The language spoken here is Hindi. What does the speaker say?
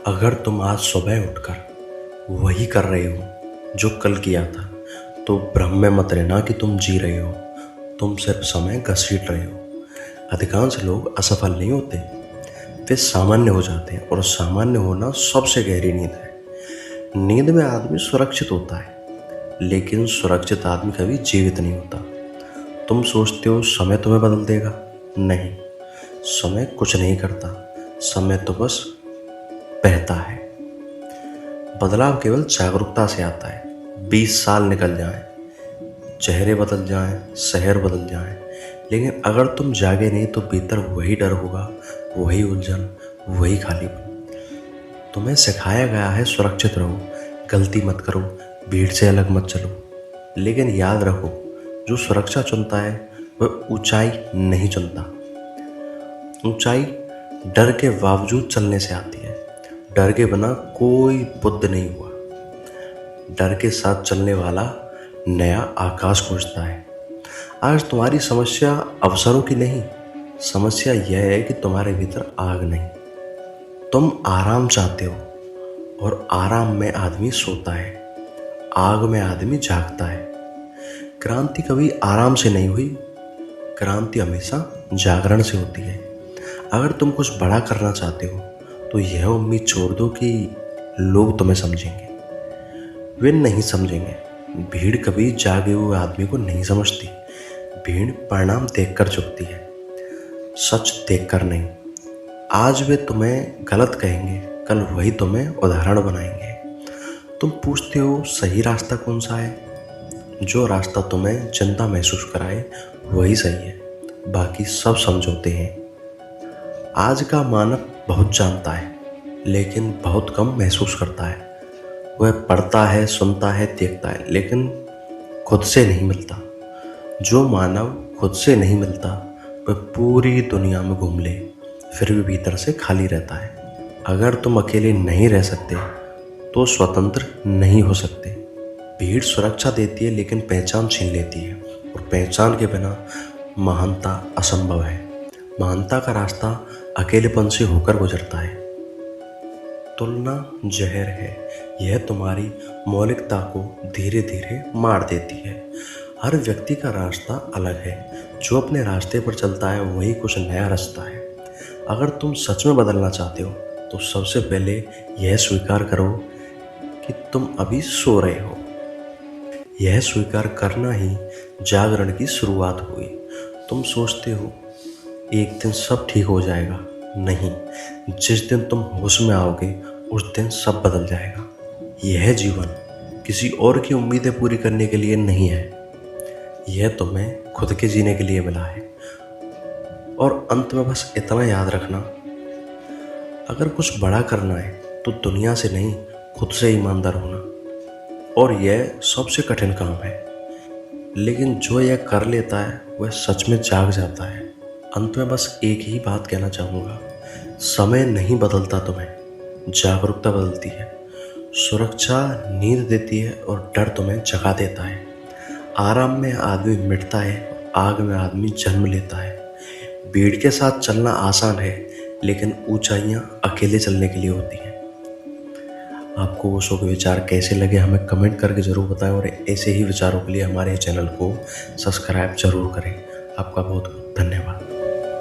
अगर तुम आज सुबह उठकर वही कर रहे हो जो कल किया था, तो भ्रम में मत रहना कि तुम जी रहे हो। तुम सिर्फ समय घसीट रहे हो। अधिकांश लोग असफल नहीं होते, वे सामान्य हो जाते हैं, और सामान्य होना सबसे गहरी नींद है। नींद में आदमी सुरक्षित होता है, लेकिन सुरक्षित आदमी कभी जीवित नहीं होता। तुम सोचते हो समय तुम्हें बदल देगा। नहीं, समय कुछ नहीं करता। समय तो बस बहता है। बदलाव केवल जागरूकता से आता है। 20 साल निकल जाएं, चेहरे बदल जाएं, शहर बदल जाएं, लेकिन अगर तुम जागे नहीं तो भीतर वही डर होगा, वही उलझन, वही खालीपन। तुम्हें सिखाया गया है सुरक्षित रहो, गलती मत करो, भीड़ से अलग मत चलो। लेकिन याद रखो, जो सुरक्षा चुनता है वह ऊंचाई नहीं चुनता। ऊंचाई डर के बावजूद चलने से आती है। डर के बिना कोई बुद्ध नहीं हुआ। डर के साथ चलने वाला नया आकाश खोजता है। आज तुम्हारी समस्या अवसरों की नहीं, समस्या यह है कि तुम्हारे भीतर आग नहीं। तुम आराम चाहते हो, और आराम में आदमी सोता है, आग में आदमी जागता है। क्रांति कभी आराम से नहीं हुई, क्रांति हमेशा जागरण से होती है। अगर तुम कुछ बड़ा करना चाहते हो तो यह उम्मीद छोड़ दो कि लोग तुम्हें समझेंगे। वे नहीं समझेंगे। भीड़ कभी जागे हुए आदमी को नहीं समझती। भीड़ परिणाम देखकर झुकती है, सच देखकर नहीं। आज वे तुम्हें गलत कहेंगे, कल वही तुम्हें उदाहरण बनाएंगे। तुम पूछते हो सही रास्ता कौन सा है? जो रास्ता तुम्हें चिंता महसूस कराए वही सही है, बाकी सब समझौते हैं। आज का मानव बहुत जानता है, लेकिन बहुत कम महसूस करता है। वह पढ़ता है, सुनता है, देखता है, लेकिन खुद से नहीं मिलता। जो मानव खुद से नहीं मिलता वह पूरी दुनिया में घूम ले, फिर भी भीतर से खाली रहता है। अगर तुम अकेले नहीं रह सकते तो स्वतंत्र नहीं हो सकते। भीड़ सुरक्षा देती है, लेकिन पहचान छीन लेती है, और पहचान के बिना महानता असंभव है। महानता का रास्ता अकेलेपन से होकर गुजरता है। तुलना जहर है, यह तुम्हारी मौलिकता को धीरे धीरे मार देती है। हर व्यक्ति का रास्ता अलग है। जो अपने रास्ते पर चलता है वही कुछ नया रास्ता है। अगर तुम सच में बदलना चाहते हो तो सबसे पहले यह स्वीकार करो कि तुम अभी सो रहे हो। यह स्वीकार करना ही जागरण की शुरुआत हुई। तुम सोचते हो एक दिन सब ठीक हो जाएगा। नहीं, जिस दिन तुम होश में आओगे उस दिन सब बदल जाएगा। यह जीवन किसी और की उम्मीदें पूरी करने के लिए नहीं है, यह तुम्हें खुद के जीने के लिए मिला है। और अंत में बस इतना याद रखना, अगर कुछ बड़ा करना है तो दुनिया से नहीं, खुद से ईमानदार होना। और यह सबसे कठिन काम है, लेकिन जो यह कर लेता है वह सच में जाग जाता है। अंत में बस एक ही बात कहना चाहूँगा, समय नहीं बदलता तुम्हें, जागरूकता बदलती है। सुरक्षा नींद देती है और डर तुम्हें जगा देता है। आराम में आदमी मिटता है, आग में आदमी जन्म लेता है। भीड़ के साथ चलना आसान है, लेकिन ऊंचाइयां अकेले चलने के लिए होती हैं। आपको ओशो के विचार कैसे लगे हमें कमेंट करके ज़रूर बताएं, और ऐसे ही विचारों के लिए हमारे चैनल को सब्सक्राइब जरूर करें। आपका बहुत बहुत धन्यवाद।